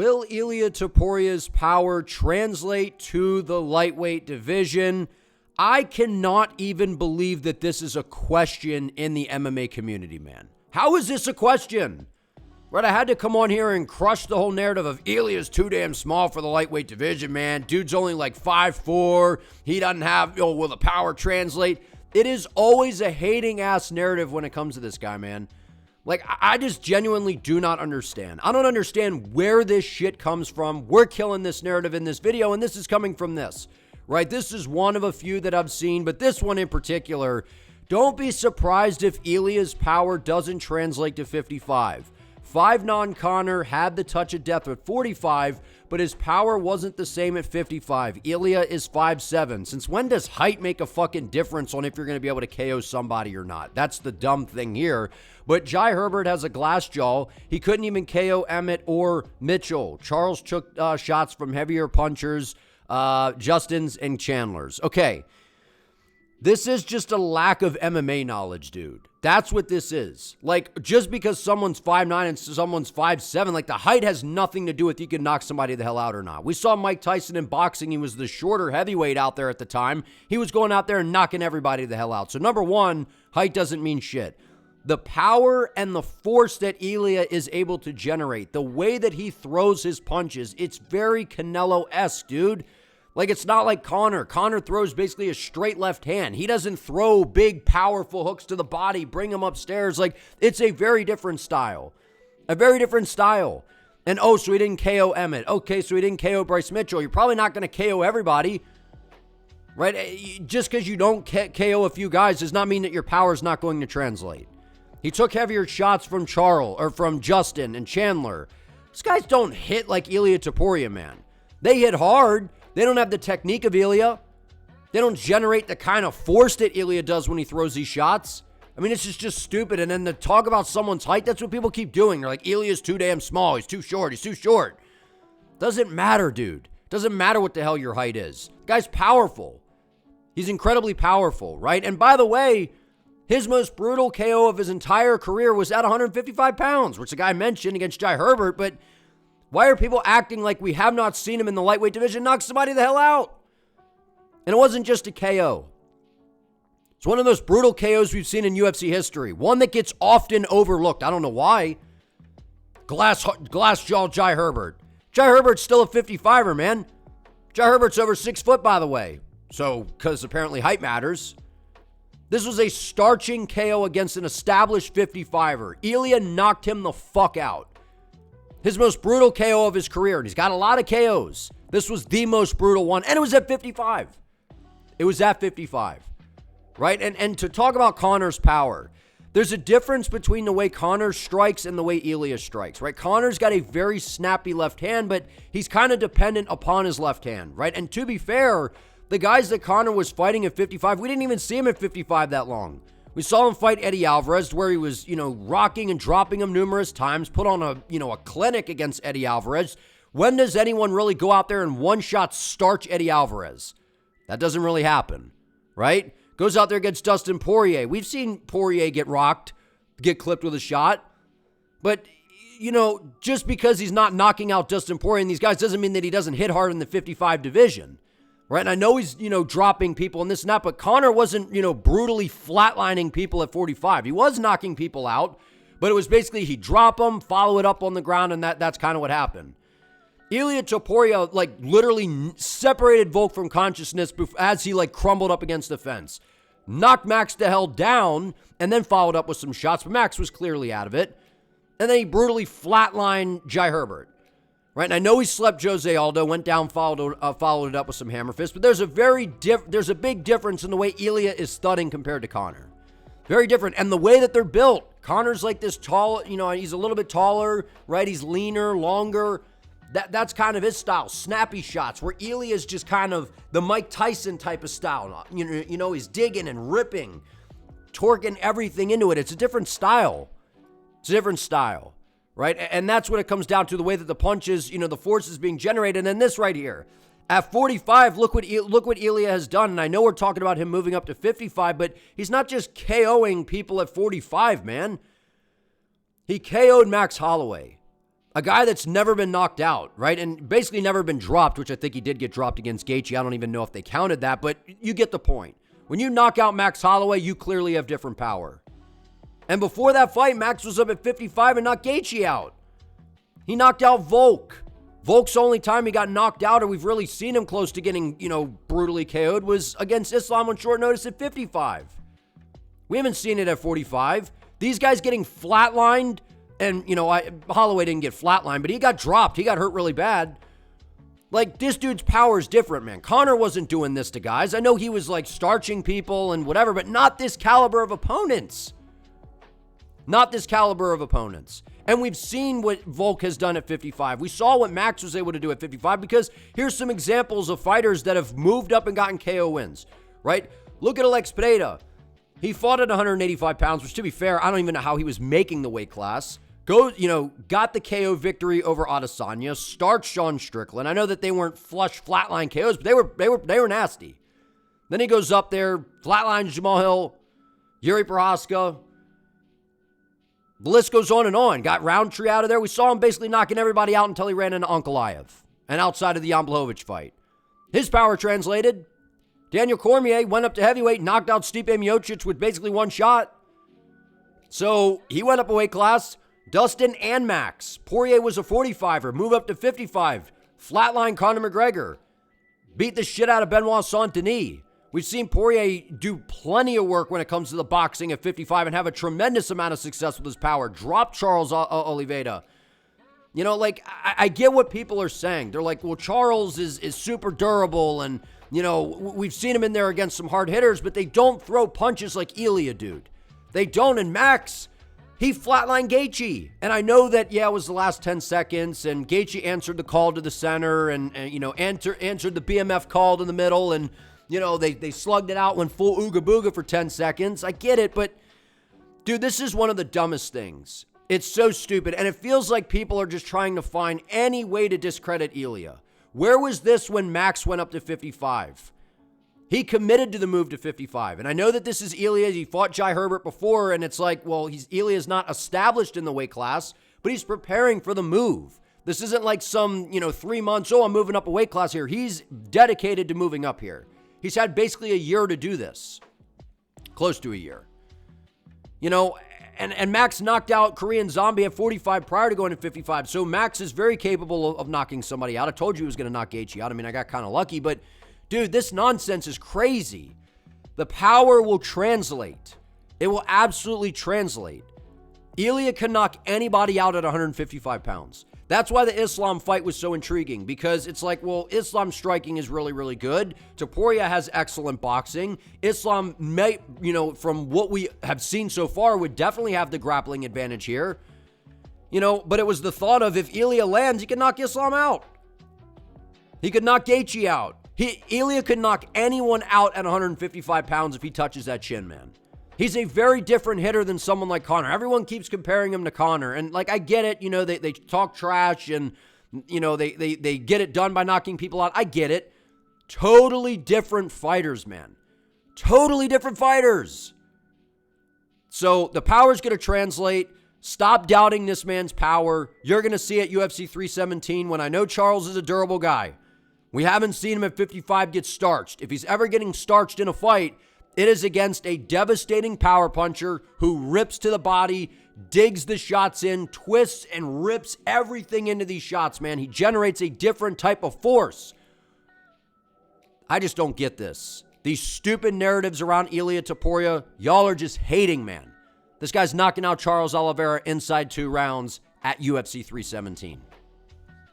Will Ilia Topuria's power translate to the lightweight division? I cannot even believe that this is a question in the MMA community, man. How is this a question? Right, I had to come on here and crush the whole narrative of Ilia's too damn small for the lightweight division, man. Dude's only like 5'4". He doesn't have, will the power translate? It is always a hating-ass narrative when it comes to this guy, man. Like, I just genuinely do not understand. I don't understand where this shit comes from. We're killing this narrative in this video, and this is coming from this, right? This is one of a few that I've seen, but this one in particular, don't be surprised if Ilia's power doesn't translate to 55. 5'9" Conor had the touch of death at 45, but his power wasn't the same at 55. Ilia is 5'7". Since when does height make a fucking difference on if you're going to be able to KO somebody or not? That's the dumb thing here. But Jai Herbert has a glass jaw. He couldn't even KO Emmett or Mitchell. Charles took shots from heavier punchers, Justin's and Chandler's. Okay. This is just a lack of MMA knowledge, dude. That's what this is. Like, just because someone's 5'9" and someone's 5'7", like, the height has nothing to do with you can knock somebody the hell out or not. We saw Mike Tyson in boxing. He was the shorter heavyweight out there at the time. He was going out there and knocking everybody the hell out. So, number one, height doesn't mean shit. The power and the force that Ilia is able to generate, the way that he throws his punches, it's very Canelo-esque, dude. Like, it's not like Conor. Conor throws basically a straight left hand. He doesn't throw big, powerful hooks to the body, bring him upstairs. Like, it's a very different style. A very different style. And, oh, so he didn't KO Emmett. Okay, so he didn't KO Bryce Mitchell. You're probably not going to KO everybody, right? Just because you don't KO a few guys does not mean that your power is not going to translate. He took heavier shots from from Justin and Chandler. These guys don't hit like Ilia Topuria, man. They hit hard. They don't have the technique of Ilia. They don't generate the kind of force that Ilia does when he throws these shots. I mean, it's just stupid. And then to talk about someone's height, that's what people keep doing. They're like, Ilia's too damn small. He's too short. He's too short. Doesn't matter, dude. Doesn't matter what the hell your height is. Guy's powerful. He's incredibly powerful, right? And by the way, his most brutal KO of his entire career was at 155 pounds, which the guy mentioned against Jai Herbert, but why are people acting like we have not seen him in the lightweight division knock somebody the hell out? And it wasn't just a KO. It's one of the most brutal KOs we've seen in UFC history. One that gets often overlooked. I don't know why. Glass jaw Jai Herbert. Jai Herbert's still a 55er, man. Jai Herbert's over 6 foot, by the way. So, because apparently height matters. This was a starching KO against an established 55er. Ilia knocked him the fuck out. His most brutal KO of his career. And he's got a lot of KOs. This was the most brutal one. And it was at 55. It was at 55. Right? And to talk about Conor's power, there's a difference between the way Conor strikes and the way Ilia strikes. Right? Conor's got a very snappy left hand, but he's kind of dependent upon his left hand. Right? And to be fair, the guys that Conor was fighting at 55, we didn't even see him at 55 that long. We saw him fight Eddie Alvarez, where he was, rocking and dropping him numerous times, put on a clinic against Eddie Alvarez. When does anyone really go out there and one-shot starch Eddie Alvarez? That doesn't really happen, right? Goes out there against Dustin Poirier. We've seen Poirier get rocked, get clipped with a shot. But, just because he's not knocking out Dustin Poirier and these guys doesn't mean that he doesn't hit hard in the 55 division. Right, and I know he's, dropping people and this and that, but Conor wasn't, brutally flatlining people at 45. He was knocking people out, but it was basically he'd drop them, follow it up on the ground, and that's kind of what happened. Ilia Topuria, literally separated Volk from consciousness as he, crumbled up against the fence. Knocked Max the hell down, and then followed up with some shots, but Max was clearly out of it. And then he brutally flatlined Jai Herbert. Right, and I know he slept Jose Aldo, went down, followed it up with some hammer fists, but there's a big difference in the way Ilia is thudding compared to Conor. Very different, and the way that they're built. Conor's like this tall, he's a little bit taller, right? He's leaner, longer. That's kind of his style, snappy shots, where Ilia is just kind of the Mike Tyson type of style. He's digging and ripping, torquing everything into it. It's a different style. Right? And that's what it comes down to, the way that the punches, the force is being generated. And then this right here. At 45, look what Ilia has done. And I know we're talking about him moving up to 55, but he's not just KOing people at 45, man. He KO'd Max Holloway. A guy that's never been knocked out, right? And basically never been dropped, which I think he did get dropped against Gaethje. I don't even know if they counted that, but you get the point. When you knock out Max Holloway, you clearly have different power. And before that fight, Max was up at 55 and knocked Gaethje out. He knocked out Volk. Volk's only time he got knocked out, or we've really seen him close to getting, brutally KO'd, was against Islam on short notice at 55. We haven't seen it at 45. These guys getting flatlined, and, Holloway didn't get flatlined, but he got dropped. He got hurt really bad. Like, this dude's power is different, man. Conor wasn't doing this to guys. I know he was, starching people and whatever, but not this caliber of opponents. Not this caliber of opponents. And we've seen what Volk has done at 55. We saw what Max was able to do at 55, because here's some examples of fighters that have moved up and gotten KO wins, right? Look at Alex Pereira. He fought at 185 pounds, which, to be fair, I don't even know how he was making the weight class. Got the KO victory over Adesanya, starched Sean Strickland. I know that they weren't flush flatline KOs, but they were nasty. Then he goes up there, flatlines Jamal Hill, Yuri Prohaska. The list goes on and on. Got Roundtree out of there. We saw him basically knocking everybody out until he ran into Ankalaev. And outside of the Jan Blachowicz fight. His power translated. Daniel Cormier went up to heavyweight, knocked out Stipe Miocic with basically one shot. So he went up a weight class. Dustin and Max. Poirier was a 45er. Move up to 55. Flatline Conor McGregor. Beat the shit out of Benoit Saint-Denis. We've seen Poirier do plenty of work when it comes to the boxing at 55 and have a tremendous amount of success with his power. Drop Charles Oliveira. I get what people are saying. They're like, well, Charles is super durable, and, we've seen him in there against some hard hitters, but they don't throw punches like Ilia, dude. They don't. And Max, he flatlined Gaethje. And I know that, it was the last 10 seconds, and Gaethje answered the call to the center and answered the BMF call in the middle, and they slugged it out, went full ooga booga for 10 seconds. I get it, but dude, this is one of the dumbest things. It's so stupid, and it feels like people are just trying to find any way to discredit Ilia. Where was this when Max went up to 55? He committed to the move to 55, and I know that this is Ilia. He fought Jai Herbert before, and it's like, well, Ilia's not established in the weight class, but he's preparing for the move. This isn't like some, 3 months, I'm moving up a weight class here. He's dedicated to moving up here. He's had basically a year to do this. Close to a year. And Max knocked out Korean Zombie at 45 prior to going to 55. So Max is very capable of knocking somebody out. I told you he was going to knock Gaethje out. I mean, I got kind of lucky, but dude, this nonsense is crazy. The power will translate. It will absolutely translate. Ilia can knock anybody out at 155 pounds. That's why the Islam fight was so intriguing, because it's like, well, Islam striking is really, really good. Topuria has excellent boxing. Islam may, from what we have seen so far, would definitely have the grappling advantage here. But it was the thought of, if Ilia lands, he can knock Islam out. He could knock Gaethje out. Ilia could knock anyone out at 155 pounds if he touches that chin, man. He's a very different hitter than someone like Conor. Everyone keeps comparing him to Conor. And, I get it. They talk trash and, they get it done by knocking people out. I get it. Totally different fighters, man. Totally different fighters. So the power's going to translate. Stop doubting this man's power. You're going to see at UFC 317 when I know Charles is a durable guy. We haven't seen him at 55 get starched. If he's ever getting starched in a fight, it is against a devastating power puncher who rips to the body, digs the shots in, twists and rips everything into these shots, man. He generates a different type of force. I just don't get this. These stupid narratives around Ilia Topuria, y'all are just hating, man. This guy's knocking out Charles Oliveira inside 2 rounds at UFC 317.